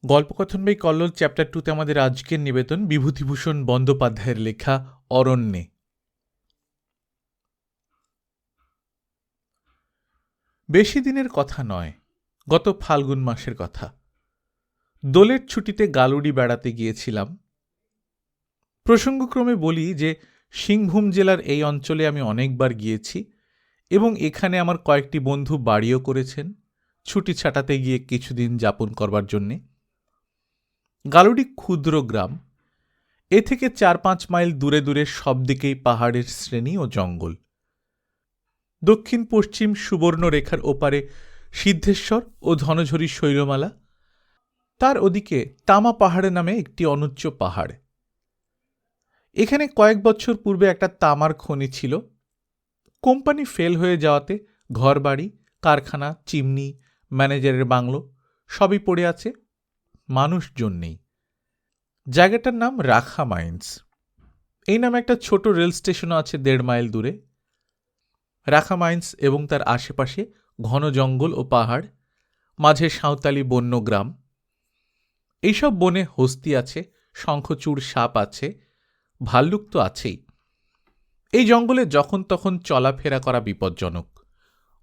গল্পকথন by Kallol chapter 2তে আমাদের আজকের নিবেদন বিভূতিভূষণ বন্দ্যোপাধ্যায়ের লেখা অরণ্যে। বেশি দিনের কথা নয়, গত ফাল্গুন মাসের কথা। দোলের ছুটিতে গালুড়ি বেড়াতে গিয়েছিলাম। প্রসঙ্গক্রমে বলি যে সিংভূম জেলার এই অঞ্চলে আমি অনেকবার গিয়েছি এবং এখানে আমার কয়েকটি বন্ধু বাড়িও করেছেন ছুটি ছাটাতে গিয়ে কিছুদিন যাপন করবার জন্যে। গালুড়ি ক্ষুদ্র গ্রাম, এ থেকে 4-5 মাইল দূরে দূরে সব দিকেই পাহাড়ের শ্রেণী ও জঙ্গল। দক্ষিণ পশ্চিম সুবর্ণরেখার ওপারে সিদ্ধেশ্বর ও ধনঝরি শৈলমালা, তার ওদিকে তামা পাহাড়ে নামে একটি অনুচ্চ পাহাড়। এখানে কয়েক বছর পূর্বে একটা তামার খনি ছিল। কোম্পানি ফেল হয়ে যাওয়াতে ঘরবাড়ি, কারখানা, চিমনি, ম্যানেজারের বাংলো সবই পড়ে আছে, মানুষজন নেই। জায়গাটার নাম রাখা মাইন্স। এই নামে একটা ছোট রেল স্টেশনও আছে 1.5 মাইল দূরে। রাখা মাইন্স এবং তার আশেপাশে ঘন জঙ্গল ও পাহাড়, মাঝে সাঁওতালি বন্য গ্রাম। এইসব বনে হস্তি আছে, শঙ্খচূড় সাপ আছে, ভাল্লুক তো আছেই। এই জঙ্গলে যখন তখন চলাফেরা করা বিপজ্জনক,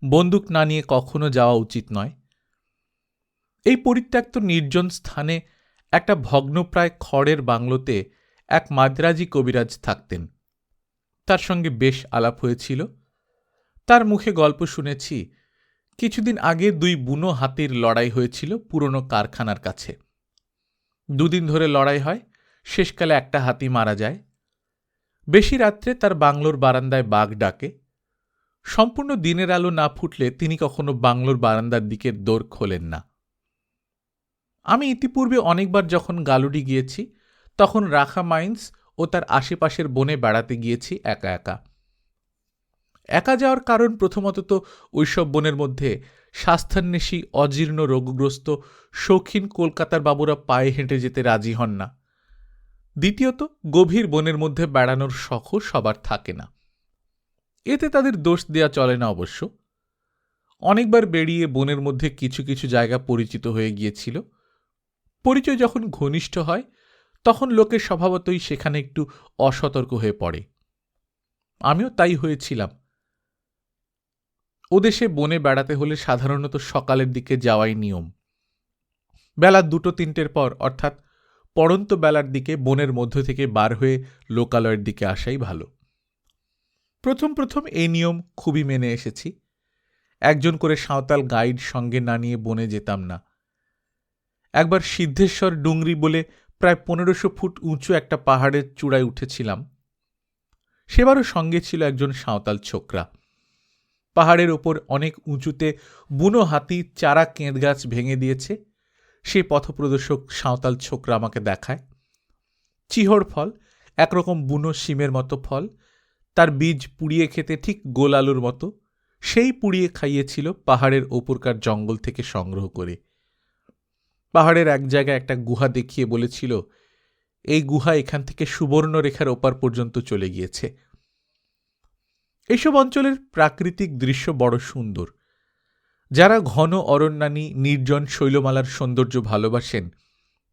বন্দুক না নিয়ে কখনো যাওয়া উচিত নয়। এই পরিত্যক্ত নির্জন স্থানে একটা ভগ্নপ্রায় খড়ের বাংলোতে এক মাদ্রাজি কবিরাজ থাকতেন। তার সঙ্গে বেশ আলাপ হয়েছিল। তার মুখে গল্প শুনেছি কিছুদিন আগে 2 বুনো হাতির লড়াই হয়েছিল পুরনো কারখানার কাছে। 2 দিন ধরে লড়াই হয়, শেষকালে একটা হাতি মারা যায়। বেশি রাত্রে তার বাংলোর বারান্দায় বাঘ ডাকে। সম্পূর্ণ দিনের আলো না ফুটলে তিনি কখনো বাংলোর বারান্দার দিকের দোর খোলেন না। আমি ইতিপূর্বে অনেকবার যখন গালুড়ি গিয়েছি তখন রাখা মাইন্স ও তার আশেপাশের বনে বেড়াতে গিয়েছি একা একা। একা যাওয়ার কারণ প্রথমত তো ওইসব বনের মধ্যে স্বাস্থ্যান্বেষী অজীর্ণ রোগগ্রস্ত শৌখিন কলকাতার বাবুরা পায়ে হেঁটে যেতে রাজি হন না। দ্বিতীয়ত গভীর বনের মধ্যে বেড়ানোর শখও সবার থাকে না। এতে তাদের দোষ দেয়া চলে না অবশ্য। অনেকবার বেরিয়ে বনের মধ্যে কিছু কিছু জায়গা পরিচিত হয়ে গিয়েছিল। পরিচয় যখন ঘনিষ্ঠ হয় তখন লোকের স্বভাবতই সেখানে একটু অসতর্ক হয়ে পড়ে। আমিও তাই হয়েছিলাম। ওদেশে বনে বেড়াতে হলে সাধারণত সকালের দিকে যাওয়াই নিয়ম। বেলা 2-3টের পর, অর্থাৎ পড়ন্ত বেলার দিকে বনের মধ্য থেকে বার হয়ে লোকালয়ের দিকে আসাই ভালো। প্রথম প্রথম এই নিয়ম খুবই মেনে এসেছি। একজন করে সাঁওতাল গাইড সঙ্গে না নিয়ে বনে যেতাম না। একবার সিদ্ধেশ্বর ডুংরি বলে প্রায় 1500 ফুট উঁচু একটা পাহাড়ের চূড়ায় উঠেছিলাম। সেবারও সঙ্গে ছিল একজন সাঁওতাল ছোকরা। পাহাড়ের ওপর অনেক উঁচুতে বুনো হাতি চারা কেঁদ গাছ ভেঙে দিয়েছে। সেই পথপ্রদর্শক সাঁওতাল ছোকরা আমাকে দেখায়। চিহর ফল, একরকম বুনো শিমের মতো ফল, তার বীজ পুড়িয়ে খেতে ঠিক গোল আলুর মতো, সেই পুড়িয়ে খাইয়েছিল পাহাড়ের ওপরকার জঙ্গল থেকে সংগ্রহ করে। পাহাড়ের এক জায়গায় একটা গুহা দেখিয়ে বলেছিল এই গুহা এখান থেকে সুবর্ণরেখার ওপার পর্যন্ত চলে গিয়েছে। এইসব অঞ্চলের প্রাকৃতিক দৃশ্য বড় সুন্দর। যারা ঘন অরণ্যানী নির্জন শৈলমালার সৌন্দর্য ভালোবাসেন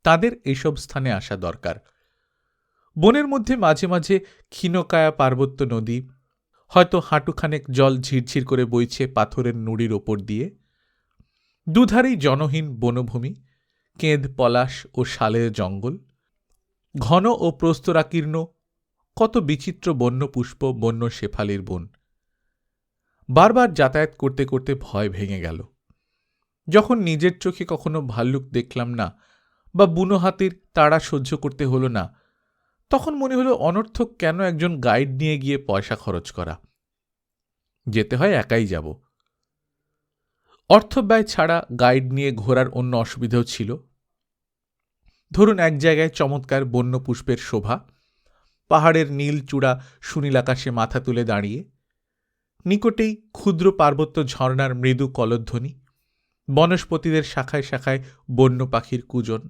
তাদের এইসব স্থানে আসা দরকার। বনের মধ্যে মাঝে মাঝে ক্ষীণকায়া পার্বত্য নদী, হয়তো হাঁটুখানেক জল ঝিরঝির করে বইছে পাথরের নুড়ির ওপর দিয়ে। দুধারেই জনহীন বনভূমি, কেঁদ পলাশ ও শালের জঙ্গল, ঘন ও প্রস্তরাকীর্ণ কত বিচিত্র বন্য পুষ্প, বন্য শেফালির বন। বারবার যাতায়াত করতে করতে ভয় ভেঙে গেল। যখন নিজের চোখে কখনো ভাল্লুক দেখলাম না বা বুনো হাতির তাড়া সহ্য করতে হলো না, তখন মনে হলো অনর্থক কেন একজন গাইড নিয়ে গিয়ে পয়সা খরচ করা। যেতে হয় একাই যাব। অর্থব্যয় ছাড়া গাইড নিয়ে ঘোরার অন্য অসুবিধাও ছিল। ধরুন এক জায়গায় চমৎকার বন্য পুষ্পের শোভা, পাহাড়ের নীল চূড়া সুনীল আকাশে মাথা তুলে দাঁড়িয়ে, নিকটেই ক্ষুদ্র পার্বত্য ঝর্ণার মৃদু কলধ্বনি, বনস্পতিদের শাখায় শাখায় বন্য পাখির কুজন।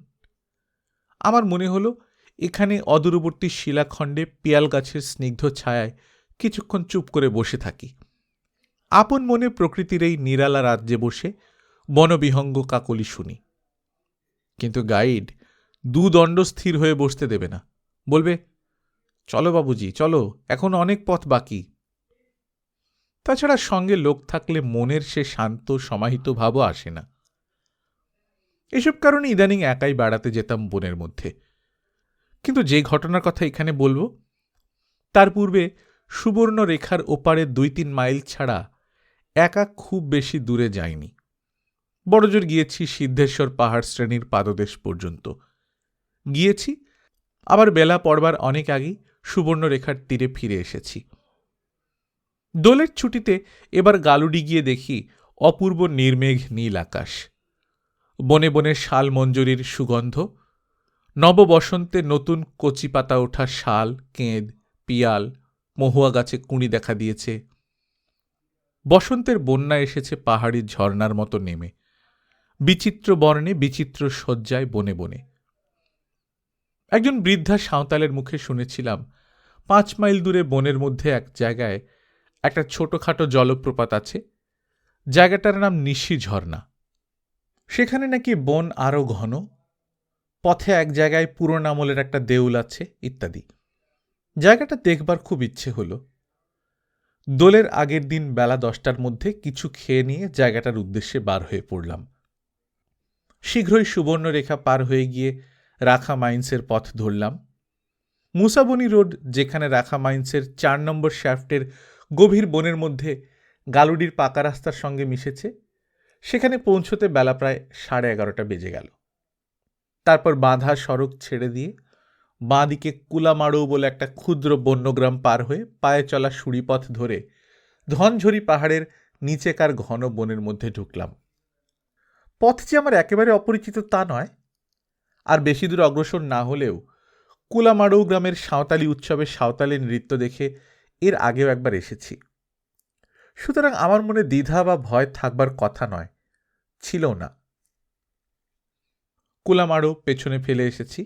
আমার মনে হলো এখানে অদূরবর্তী শিলাখণ্ডে পিয়াল গাছের স্নিগ্ধ ছায়ায় কিছুক্ষণ চুপ করে বসে থাকি। আপন মনে প্রকৃতির এই নিরালা রাজ্যে বসে বনবিহঙ্গ কাকলি শুনি। কিন্তু গাইড দুদণ্ড স্থির হয়ে বসতে দেবে না, বলবে, চলো বাবুজি চলো, এখন অনেক পথ বাকি। তাছাড়া সঙ্গে লোক থাকলে মনের সে শান্ত সমাহিত ভাবও আসে না। এসব কারণে ইদানিং একাই বেড়াতে যেতাম বনের মধ্যে। কিন্তু যে ঘটনার কথা এখানে বলবো, তার পূর্বে সুবর্ণ রেখার ওপারে 2-3 মাইল ছাড়া একা খুব বেশি দূরে যাইনি। বড়জোর গিয়েছি সিদ্ধেশ্বর পাহাড় শ্রেণীর পাদদেশ পর্যন্ত গিয়েছি, আবার বেলা পড়বার অনেক আগেই সুবর্ণরেখার তীরে ফিরে এসেছি। দোলের ছুটিতে এবার গালুডি গিয়ে দেখি অপূর্ব নির্মেঘ নীল আকাশ, বনে বনে শাল মঞ্জরির সুগন্ধ, নববসন্তে নতুন কচি পাতা ওঠা শাল, কেঁদ, পিয়াল, মহুয়া গাছে কুঁড়ি দেখা দিয়েছে। বসন্তের বন্যা এসেছে পাহাড়ি ঝর্ণার মতো নেমে, বিচিত্র বর্ণে বিচিত্র সজ্জায় বনে বনে। একজন বৃদ্ধা সাঁওতালের মুখে শুনেছিলাম 5 মাইল দূরে বনের মধ্যে এক জায়গায় একটা ছোটখাটো জলপ্রপাত আছে, জায়গাটার নাম নিশি ঝর্ণা। সেখানে নাকি বন আরও ঘন, পথে এক জায়গায় পুরনো আমলের একটা দেউল আছে ইত্যাদি। জায়গাটা দেখবার খুব ইচ্ছে হলো। দোলের আগের দিন বেলা 10টার মধ্যে কিছু খেয়ে নিয়ে জায়গাটার উদ্দেশ্যে বার হয়ে পড়লাম। শীঘ্রই সুবর্ণরেখা পার হয়ে গিয়ে রাখা মাইন্সের পথ ধরলাম। মুসাবনি রোড, যেখানে রাখা মাইন্সের 4 নম্বর শ্যাফটের গভীর বনের মধ্যে গালুডির পাকা রাস্তার সঙ্গে মিশেছে, সেখানে পৌঁছতে বেলা প্রায় 11:30 বেজে গেল। তারপর বাঁধা সড়ক ছেড়ে দিয়ে বাঁ দিকে কুলামাড়ু বলে একটা ক্ষুদ্র বন্যগ্রাম পার হয়ে পায়ে চলা সুড়িপথ ধরে ধনঝরি পাহাড়ের নিচেকার ঘন বনের মধ্যে ঢুকলাম। পথ যে আমার একেবারে অপরিচিত তা নয়, আর বেশি দূর অগ্রসর না হলেও কুলামাড়ু গ্রামের সাঁওতালি উৎসবে সাঁওতালি নৃত্য দেখে এর আগেও একবার এসেছি। সুতরাং আমার মনে দ্বিধা বা ভয় থাকবার কথা নয়, ছিল না। কুলামাড়ু পেছনে ফেলে এসেছি।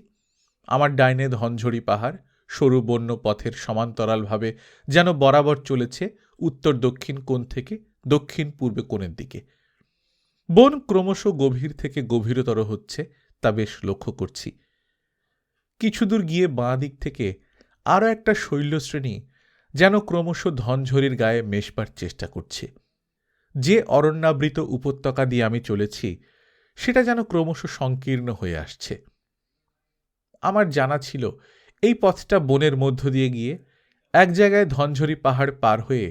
আমার ডাইনে ধনঝরি পাহাড় সরু বন্য পথের সমান্তরালভাবে যেন বরাবর চলেছে উত্তর দক্ষিণ কোণ থেকে দক্ষিণ পূর্বে কোণের দিকে। বন ক্রমশ গভীর থেকে গভীরতর হচ্ছে, তা বেশ লক্ষ্য করছি। কিছুদূর গিয়ে বাঁ দিক থেকে আরও একটা শৈলশ্রেণী যেন ক্রমশ ধনঝরির গায়ে মেশবার চেষ্টা করছে। যে অরণ্যাবৃত উপত্যকা দিয়ে আমি চলেছি সেটা যেন ক্রমশ সংকীর্ণ হয়ে আসছে। আমার জানা ছিল এই পথটা বনের মধ্য দিয়ে গিয়ে এক জায়গায় ধনঝরি পাহাড় পার হয়ে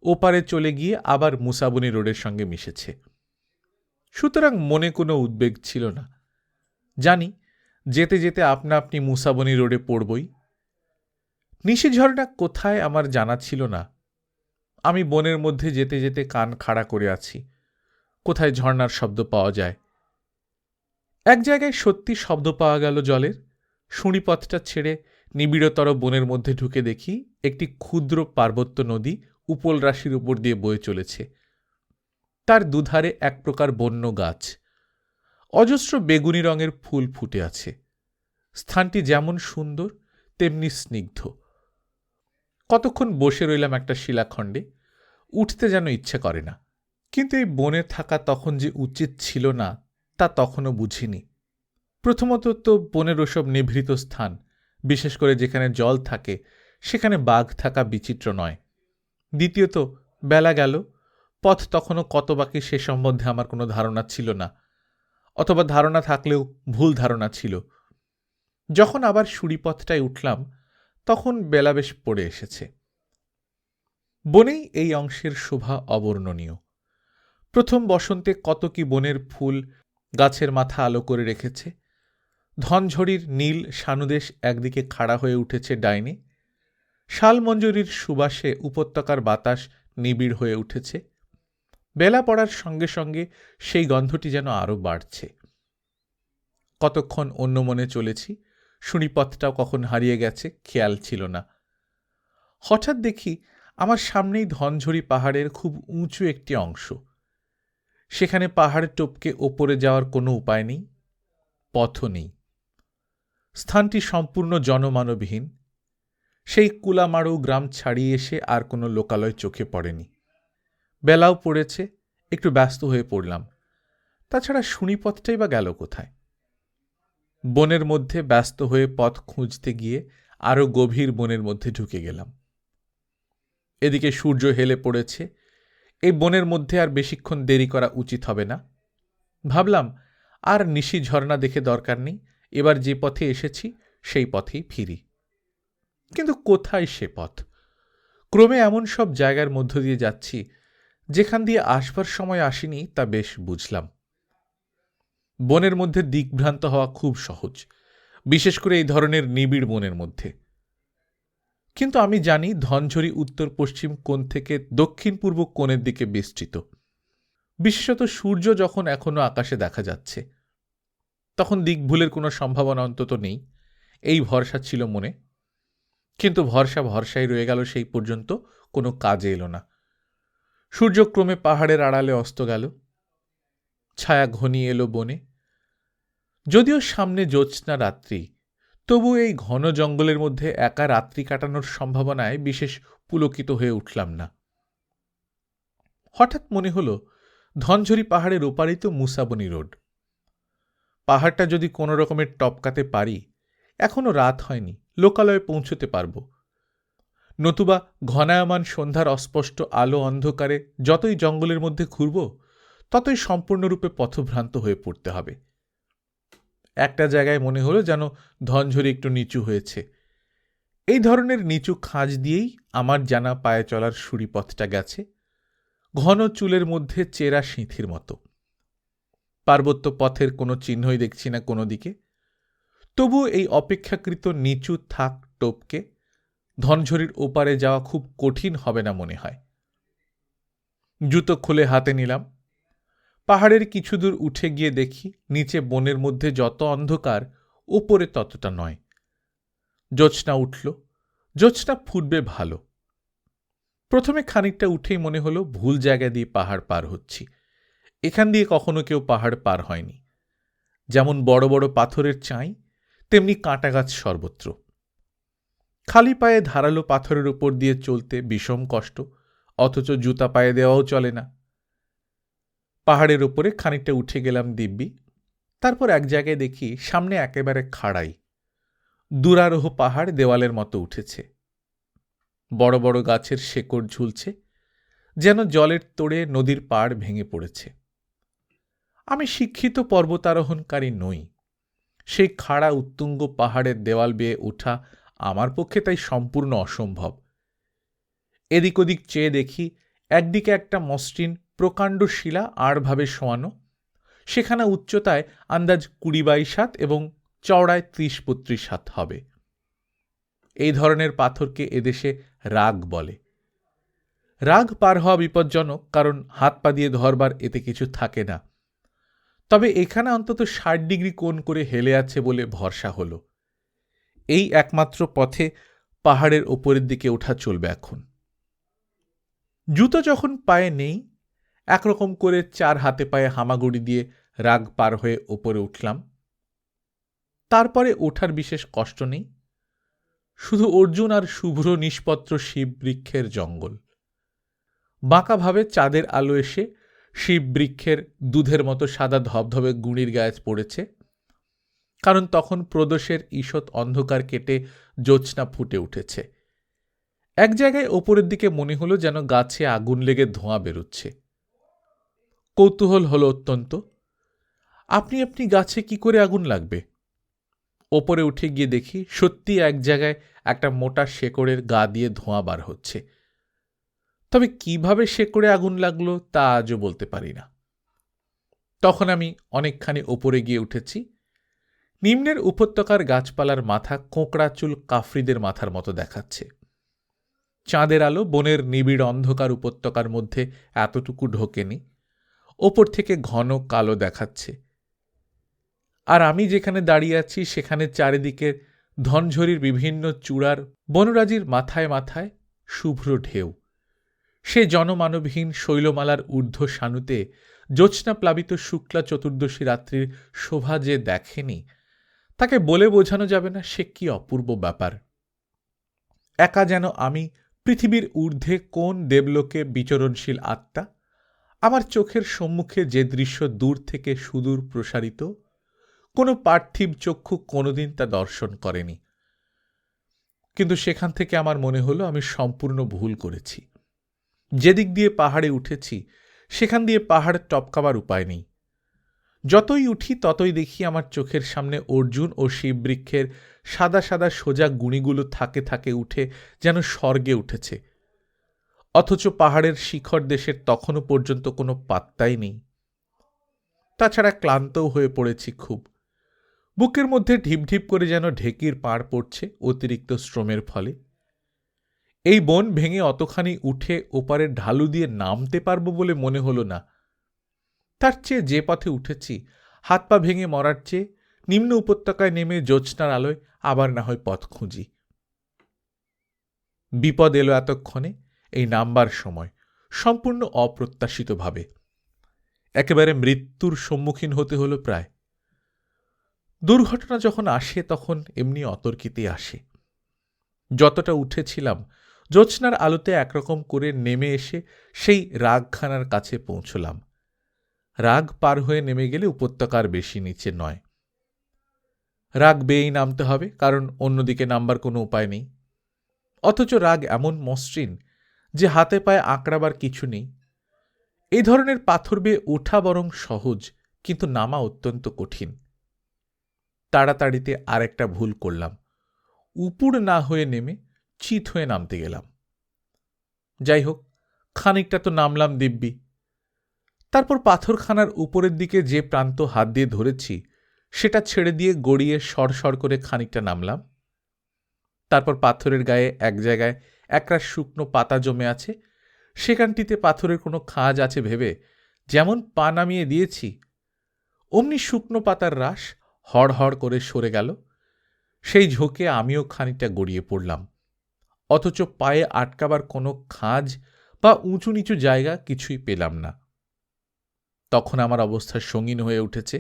ওপারে চলে গিয়ে আবার মুসাবনি রোডের সঙ্গে মিশেছে। সুতরাং মনে কোনো উদ্বেগ ছিল না। জানি যেতে যেতে আপনা আপনি মুসাবনি রোডে পড়বই। নিশি ঝর্ণা কোথায় আমার জানা ছিল না। আমি বনের মধ্যে যেতে যেতে কান খাড়া করে আছি, কোথায় ঝর্ণার শব্দ পাওয়া যায়। এক জায়গায় সত্যি শব্দ পাওয়া গেল জলের। সুঁড়িপথটা ছেড়ে নিবিড়তর বনের মধ্যে ঢুকে দেখি একটি ক্ষুদ্র পার্বত্য নদী উপল রাশির উপর দিয়ে বয়ে চলেছে। তার দুধারে এক প্রকার বন্য গাছ, অজস্র বেগুনি রঙের ফুল ফুটে আছে। স্থানটি যেমন সুন্দর তেমনি স্নিগ্ধ। কতক্ষণ বসে রইলাম একটা শিলাখণ্ডে, উঠতে যেন ইচ্ছে করে না। কিন্তু এই বনে থাকা তখন যে উচিত ছিল না তা তখনও বুঝিনি। প্রথমত তো বনের ওসব নিভৃত স্থান, বিশেষ করে যেখানে জল থাকে, সেখানে বাঘ থাকা বিচিত্র নয়। দ্বিতীয়ত বেলা গেল, পথ তখনও কত বাকি সে সম্বন্ধে আমার কোনো ধারণা ছিল না, অথবা ধারণা থাকলেও ভুল ধারণা ছিল। যখন আবার সুড়িপথটায় উঠলাম তখন বেলা বেশ পড়ে এসেছে। বনেই এই অংশের শোভা অবর্ণনীয়। প্রথম বসন্তে কত কি বনের ফুল গাছের মাথা আলো করে রেখেছে। ধনঝরির নীল সানুদেশ একদিকে খাড়া হয়ে উঠেছে ডাইনে। শালমঞ্জরির সুবাসে উপত্যকার বাতাস নিবিড় হয়ে উঠেছে। বেলা পড়ার সঙ্গে সঙ্গে সেই গন্ধটি যেন আরও বাড়ছে। কতক্ষণ অন্য মনে চলেছি, সুড়িপথটাও কখন হারিয়ে গেছে খেয়াল ছিল না। হঠাৎ দেখি আমার সামনেই ধনঝরি পাহাড়ের খুব উঁচু একটি অংশ। সেখানে পাহাড় টপকে ওপরে যাওয়ার কোনো উপায় নেই, পথও নেই। স্থানটি সম্পূর্ণ জনমানবহীন। সেই কুলামাড়ু গ্রাম ছাড়িয়ে এসে আর কোনো লোকালয় চোখে পড়েনি। বেলাও পড়েছে, একটু ব্যস্ত হয়ে পড়লাম। তাছাড়া সুড়িপথটাই বা গেল কোথায়? বনের মধ্যে ব্যস্ত হয়ে পথ খুঁজতে গিয়ে আরও গভীর বনের মধ্যে ঢুকে গেলাম। এদিকে সূর্য হেলে পড়েছে। এই বনের মধ্যে আর বেশিক্ষণ দেরি করা উচিত হবে না। ভাবলাম আর নিশি ঝর্ণা দেখে দরকার নেই, এবার যে পথে এসেছি সেই পথেই ফিরি। কিন্তু কোথায় সে পথ? ক্রমে এমন সব জায়গার মধ্য দিয়ে যাচ্ছি যেখান দিয়ে আসবার সময় আসিনি তা বেশ বুঝলাম। বনের মধ্যে দিকভ্রান্ত হওয়া খুব সহজ, বিশেষ করে এই ধরনের নিবিড় বনের মধ্যে। কিন্তু আমি জানি ধনঝরি উত্তর পশ্চিম কোণ থেকে দক্ষিণ পূর্ব কোণের দিকে বিস্তৃত। বিশেষত সূর্য যখন এখনো আকাশে দেখা যাচ্ছে, তখন দিক ভুলের কোনো সম্ভাবনা অন্তত নেই, এই ভরসা ছিল মনে। কিন্তু ভরসাই রয়ে গেল, সেই পর্যন্ত কোনো কাজে এলো না। সূর্য ক্রমে পাহাড়ের আড়ালে অস্ত গেল, ছায়া ঘনিয়ে এলো বনে। যদিও সামনে জ্যোৎস্না রাত্রি, তবু এই ঘন জঙ্গলের মধ্যে একা রাত্রি কাটানোর সম্ভাবনায় বিশেষ পুলকিত হয়ে উঠলাম না। হঠাৎ মনে হলো ধনঝরি পাহাড়ের ওপারেই তো মুসাবনি রোড। পাহাড়টা যদি কোনো রকমের টপকাতে পারি, এখনো রাত হয়নি, লোকালয়ে পৌঁছতে পারব। নতুবা ঘনায়মান সন্ধ্যার অস্পষ্ট আলো অন্ধকারে যতই জঙ্গলের মধ্যে ঘুরব, ততই সম্পূর্ণরূপে পথভ্রান্ত হয়ে পড়তে হবে। একটা জায়গায় মনে হলো যেন ধনঝরি একটু নিচু হয়েছে। এই ধরনের নিচু খাঁজ দিয়েই আমার জানা পায়ে চলার সুড়িপথটা গেছে, ঘন চুলের মধ্যে চেরা সিঁথির মতো। পার্বত্য পথের কোনো চিহ্নই দেখছি না কোনো দিকে। তবু এই অপেক্ষাকৃত নিচু থাক টোপকে ধনঝরির ওপারে যাওয়া খুব কঠিন হবে না মনে হয়। জুতো খুলে হাতে নিলাম। পাহাড়ের কিছু দূর উঠে গিয়ে দেখি নিচে বনের মধ্যে যত অন্ধকার, ওপরে ততটা নয়। জ্যোৎস্না উঠল, জ্যোৎস্না ফুটবে ভালো। প্রথমে খানিকটা উঠেই মনে হলো ভুল জায়গা দিয়ে পাহাড় পার হচ্ছি। এখান দিয়ে কখনো কেউ পাহাড় পার হয়নি। যেমন বড় বড় পাথরের চাঁই, তেমনি কাঁটা গাছ সর্বত্র। খালি পায়ে ধারালো পাথরের উপর দিয়ে চলতে বিষম কষ্ট, অথচ জুতা পায়ে দেওয়াও চলে না। পাহাড়ের ওপরে খানিকটা উঠে গেলাম দিব্যি। তারপর এক জায়গায় দেখি সামনে একেবারে খাড়াই, দুরারোহ পাহাড় দেওয়ালের মতো উঠেছে। বড় বড় গাছের শেকড় ঝুলছে, যেন জলের তোড়ে নদীর পাড় ভেঙে পড়েছে। আমি শিক্ষিত পর্বতারোহণকারী নই। সেই খাড়া উত্তুঙ্গ পাহাড়ের দেওয়াল বেয়ে ওঠা আমার পক্ষে তাই সম্পূর্ণ অসম্ভব। এদিক ওদিক চেয়ে দেখি একদিকে একটা মসৃণ প্রকাণ্ড শিলা আড়ভাবে শোয়ানো, সেখানে উচ্চতায় আন্দাজ 20-22 হাত এবং চওড়ায় 30-35 হাত হবে। এই ধরনের পাথরকে এদেশে রাগ বলে। রাগ পার হওয়া বিপজ্জনক, কারণ হাত পা দিয়ে ধরবার এতে কিছু থাকে না। তবে এখানে অন্তত 60 ডিগ্রি কোণ করে হেলে আছে বলে ভরসা হল। এই একমাত্র পথে পাহাড়ের ওপরের দিকে ওঠা চলবে এখন। জুতো যখন পায়ে নেই, একরকম করে 4 হাতে পায়ে হামাগুড়ি দিয়ে রাগ পার হয়ে ওপরে উঠলাম। তারপরে ওঠার বিশেষ কষ্ট নেই, শুধু অর্জুন আর শুভ্র নিষ্পত্র শিব বৃক্ষের জঙ্গল। বাঁকাভাবে চাঁদের আলো এসে শিব বৃক্ষের দুধের মতো সাদা ধবধবে গুঁড়ির গায়ে পড়েছে, কারণ তখন প্রদোষের ঈষৎ অন্ধকার কেটে জ্যোৎস্না ফুটে উঠেছে। এক জায়গায় ওপরের দিকে মনে হলো যেন গাছে আগুন লেগে ধোঁয়া বেরোচ্ছে। কৌতূহল হলো অত্যন্ত, আপনি আপনি গাছে কি করে আগুন লাগবে? ওপরে উঠে গিয়ে দেখি সত্যি এক জায়গায় একটা মোটা শেকড়ের গা দিয়ে ধোঁয়া বার হচ্ছে। তবে কিভাবে শেকড়ে আগুন লাগলো তা আজও বলতে পারি না। তখন আমি অনেকখানি ওপরে গিয়ে উঠেছি। নিম্নের উপত্যকার গাছপালার মাথা কোঁকড়া চুল কাফরিদের মাথার মতো দেখাচ্ছে। চাঁদের আলো বনের নিবিড় অন্ধকার উপত্যকার মধ্যে এতটুকু ঢোকেনি, ওপর থেকে ঘন কালো দেখাচ্ছে। আর আমি যেখানে দাঁড়িয়ে আছি সেখানে চারিদিকে ধনঝরির বিভিন্ন চূড়ার বনরাজির মাথায় মাথায় শুভ্র ঢেউ। সে জনমানবহীন শৈলমালার ঊর্ধ্ব সানুতে জ্যোৎস্না প্লাবিত শুক্লা চতুর্দশী রাত্রির শোভা যে দেখেনি, তাকে বলে বোঝানো যাবে না সে কি অপূর্ব ব্যাপার। একা যেন আমি পৃথিবীর ঊর্ধ্বে কোন দেবলোকে বিচরণশীল আত্মা। আমার চোখের সম্মুখে যে দৃশ্য দূর থেকে সুদূর প্রসারিত, কোনো পার্থিব চক্ষু কোনোদিন তা দর্শন করেনি। কিন্তু সেখান থেকে আমার মনে হলো আমি সম্পূর্ণ ভুল করেছি। যেদিক দিয়ে পাহাড়ে উঠেছি সেখান দিয়ে পাহাড় টপকাবার উপায় নেই। যতই উঠি ততই দেখি আমার চোখের সামনে অর্জুন ও শিববৃক্ষের সাদা সাদা সোজা গুণিগুলো থাকে থাকে উঠে যেন স্বর্গে উঠেছে, অথচ পাহাড়ের শিখর দেশের তখনও পর্যন্ত কোনো পাত্তাই নেই। তাছাড়া ক্লান্তও হয়ে পড়েছি খুব। বুকের মধ্যে ঢিপ ঢিপ করে যেন ঢেকির পাড় পড়ছে অতিরিক্ত শ্রমের ফলে। এই বন ভেঙে অতখানি উঠে ওপারের ঢালু দিয়ে নামতে পারবো বলে মনে হলো না। তার চেয়ে যে পথে উঠেছি হাত পা ভেঙে মরার চেয়ে নিম্ন উপত্যকায় নেমে জ্যোৎস্নার আলোয় আবার না হয় পথ খুঁজি। বিপদ এলো এতক্ষণে, এই নামবার সময়, সম্পূর্ণ অপ্রত্যাশিতভাবে। একেবারে মৃত্যুর সম্মুখীন হতে হলো প্রায়। দুর্ঘটনা যখন আসে তখন এমনি অতর্কিতে আসে। যতটা উঠেছিলাম জ্যোৎস্নার আলোতে একরকম করে নেমে এসে সেই রাগখানার কাছে পৌঁছলাম। রাগ পার হয়ে নেমে গেলে উপত্যকার বেশি নিচে নয়। রাগ বেয়েই নামতে হবে, কারণ অন্যদিকে নামবার কোনো উপায় নেই। অথচ রাগ এমন মসৃণ যে হাতে পায়ে আঁকড়াবার কিছু নেই। এই ধরনের পাথর বেয়ে ওঠা বরং সহজ, কিন্তু নামা অত্যন্ত কঠিন। তাড়াতাড়িতে আর একটা ভুল করলাম, উপুড় না হয়ে নেমে চিত হয়ে নামতে গেলাম। যাই হোক, খানিকটা তো নামলাম দিব্যি। তারপর পাথরখানার উপরের দিকে যে প্রান্ত হাত দিয়ে ধরেছি সেটা ছেড়ে দিয়ে গড়িয়ে সরসর করে খানিকটা নামলাম। তারপর পাথরের গায়ে এক জায়গায় একরাশ শুকনো পাতা জমে আছে, সেখানটিতে পাথরের কোনো খাঁজ আছে ভেবে যেমন পা নামিয়ে দিয়েছি, অমনি শুকনো পাতার রাশ হড় হড় করে সরে গেল। সেই ঝোঁকে আমিও খানিকটা গড়িয়ে পড়লাম, অথচ পায়ে আটকাবার কোনো খাঁজ বা উঁচু নিচু জায়গা কিছুই পেলাম না। তখন আমার অবস্থা সঙ্গীন হয়ে উঠেছে।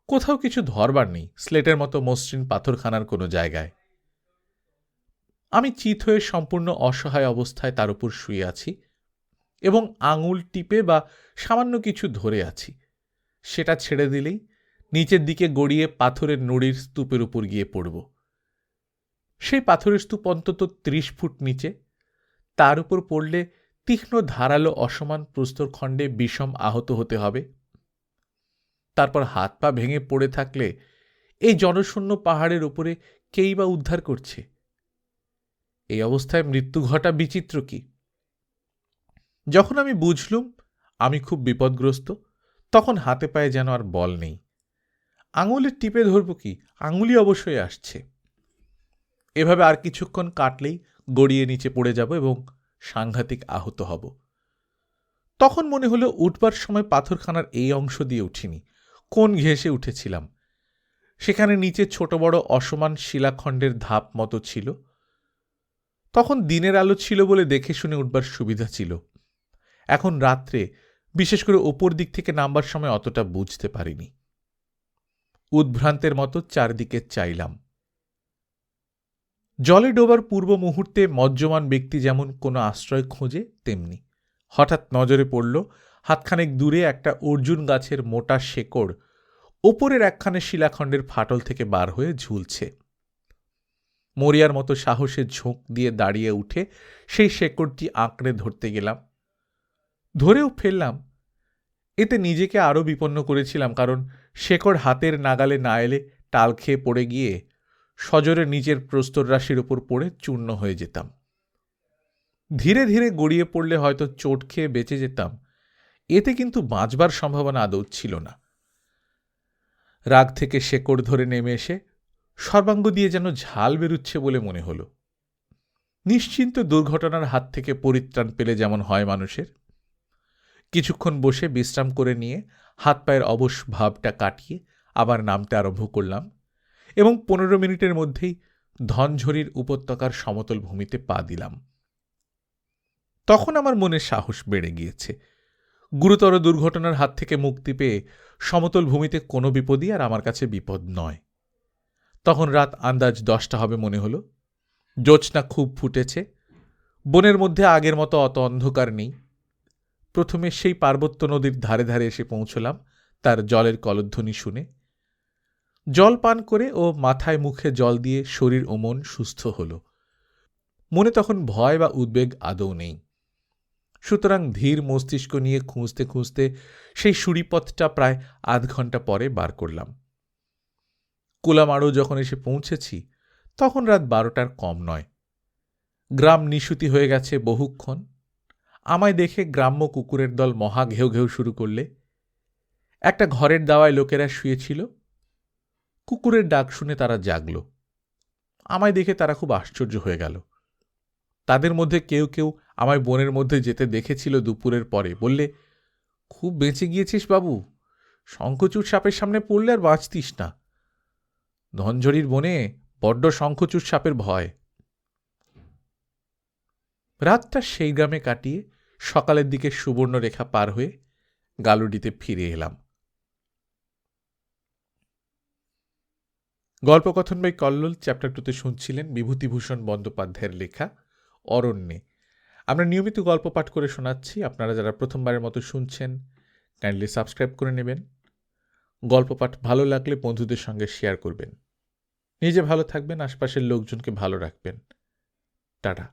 কোথাও কিছু ধরবার নেই, স্লেটের মতো মসৃণ পাথরখানার কোনো জায়গায়। আমি চিত হয়ে সম্পূর্ণ অসহায় অবস্থায় তার উপর শুয়ে আছি এবং আঙুল টিপে বা সামান্য কিছু ধরে আছি। সেটা ছেড়ে দিলেই নিচের দিকে গড়িয়ে পাথরের নুড়ির স্তূপের উপর গিয়ে পড়ব। সেই পাথরের স্তূপ অন্তত 30 ফুট নিচে। তার উপর পড়লে তীক্ষ্ণ ধারালো অসমান প্রস্তরখণ্ডে বিষম আহত হতে হবে। তারপর হাত পা ভেঙে পড়ে থাকলে এই জনশূন্য পাহাড়ের উপরে কেই বা উদ্ধার করছে? এই অবস্থায় মৃত্যু ঘটা বিচিত্র কি? যখন আমি বুঝলুম আমি খুব বিপদগ্রস্ত, তখন হাতে পায়ে যেন আর বল নেই। আঙুলে টিপে ধরব কি? আঙুলি অবশ্যই আসছে। এভাবে আর কিছুক্ষণ কাটলেই গড়িয়ে নিচে পড়ে যাব এবং সাংঘাতিক আহত হব। তখন মনে হলো উঠবার সময় পাথরখানার এই অংশ দিয়ে উঠিনি, কোন ঘেঁষে উঠেছিলাম। সেখানে নিচে ছোট বড় অসমান শিলাখণ্ডের ধাপ মতো ছিল। তখন দিনের আলো ছিল বলে দেখে শুনে উঠবার সুবিধা ছিল। এখন রাত্রে, বিশেষ করে ওপর দিক থেকে নামবার সময় অতটা বুঝতে পারিনি। উদ্ভ্রান্তের মতো চারদিকে চাইলাম। জলে ডোবার পূর্ব মুহূর্তে মজ্জমান ব্যক্তি যেমন কোনো আশ্রয় খোঁজে, তেমনি হঠাৎ নজরে পড়ল হাতখানেক দূরে একটা অর্জুন গাছের মোটা শেকড় ওপরের একখানে শিলাখণ্ডের ফাটল থেকে বার হয়ে ঝুলছে। মরিয়ার মতো সাহসে ঝোঁক দিয়ে দাঁড়িয়ে উঠে সেই শেকড়টি আঁকড়ে ধরতে গেলাম। ধরেও ফেললাম। এতে নিজেকে আরও বিপন্ন করেছিলাম, কারণ শেকড় হাতের নাগালে না এলে টাল খেয়ে পড়ে গিয়ে সজোরে নিজের প্রস্তর রাশির ওপর পড়ে চূর্ণ হয়ে যেতাম। ধীরে ধীরে গড়িয়ে পড়লে হয়তো চোট খেয়ে বেঁচে যেতাম, এতে কিন্তু বাঁচবার সম্ভাবনা আদৌ ছিল না। রাগ থেকে শেকড় ধরে নেমে এসে সর্বাঙ্গ দিয়ে যেন ঝাল বেরুচ্ছে বলে মনে হলো। নিশ্চিন্ত দুর্ঘটনার হাত থেকে পরিত্রাণ পেলে যেমন হয় মানুষের। কিছুক্ষণ বসে বিশ্রাম করে নিয়ে হাত পায়ের অবশ ভাবটা কাটিয়ে আবার নামতে আরম্ভ করলাম এবং 15 মিনিটের মধ্যেই ধনঝরির উপত্যকার সমতল ভূমিতে পা দিলাম। তখন আমার মনে সাহস বেড়ে গিয়েছে। গুরুতর দুর্ঘটনার হাত থেকে মুক্তি পেয়ে সমতল ভূমিতে কোনো বিপদই আর আমার কাছে বিপদ নয়। তখন রাত আন্দাজ 10টা হবে মনে হলো। জ্যোৎস্না খুব ফুটেছে। বনের মধ্যে আগের মতো অত অন্ধকার নেই। প্রথমে সেই পার্বত্য নদীর ধারে ধারে এসে পৌঁছলাম তার জলের কলধ্বনি শুনে। জল পান করে ও মাথায় মুখে জল দিয়ে শরীর ও মন সুস্থ হল। মনে তখন ভয় বা উদ্বেগ আদৌ নেই। সুতরাং ধীর মস্তিষ্ক নিয়ে খুঁজতে খুঁজতে সেই সুড়িপথটা প্রায় আধ ঘন্টা পরে বার করলাম। কুলামাড়ু যখন এসে পৌঁছেছি তখন রাত 12টার কম নয়। গ্রাম নিশুতি হয়ে গেছে বহুক্ষণ। আমায় দেখে গ্রাম্য কুকুরের দল মহা ঘেউ ঘেউ শুরু করলে। একটা ঘরের দাওয়ায় লোকেরা শুয়েছিল। কুকুরের ডাক শুনে তারা জাগল। আমায় দেখে তারা খুব আশ্চর্য হয়ে গেল। তাদের মধ্যে কেউ কেউ আমায় বনের মধ্যে যেতে দেখেছিল দুপুরের পরে, বললে, খুব বেঁচে গিয়েছিস বাবু, শঙ্খচূড় সাপের সামনে পড়লে আর বাঁচতিস না। ধনঝড়ির বনে বড্ড শঙ্খচূড় সাপের ভয়। রাতটা সেই গ্রামে কাটিয়ে সকালের দিকে সুবর্ণরেখা পার হয়ে গালুডিতে ফিরে এলাম। গল্পকথন বাই কল্লোল চ্যাপ্টার 2তে শুনছিলেন বিভূতিভূষণ বন্দ্যোপাধ্যায়ের লেখা অরণ্যে। আমরা নিয়মিত গল্প পাঠ করে শোনাচ্ছি। আপনারা যারা প্রথমবারের মতো শুনছেন কাইন্ডলি সাবস্ক্রাইব করে নেবেন। গল্প পাঠ ভালো লাগলে বন্ধুদের সঙ্গে শেয়ার করবেন। নিজে ভালো থাকবেন, আশপাশের লোকজনকে ভালো রাখবেন। টাটা।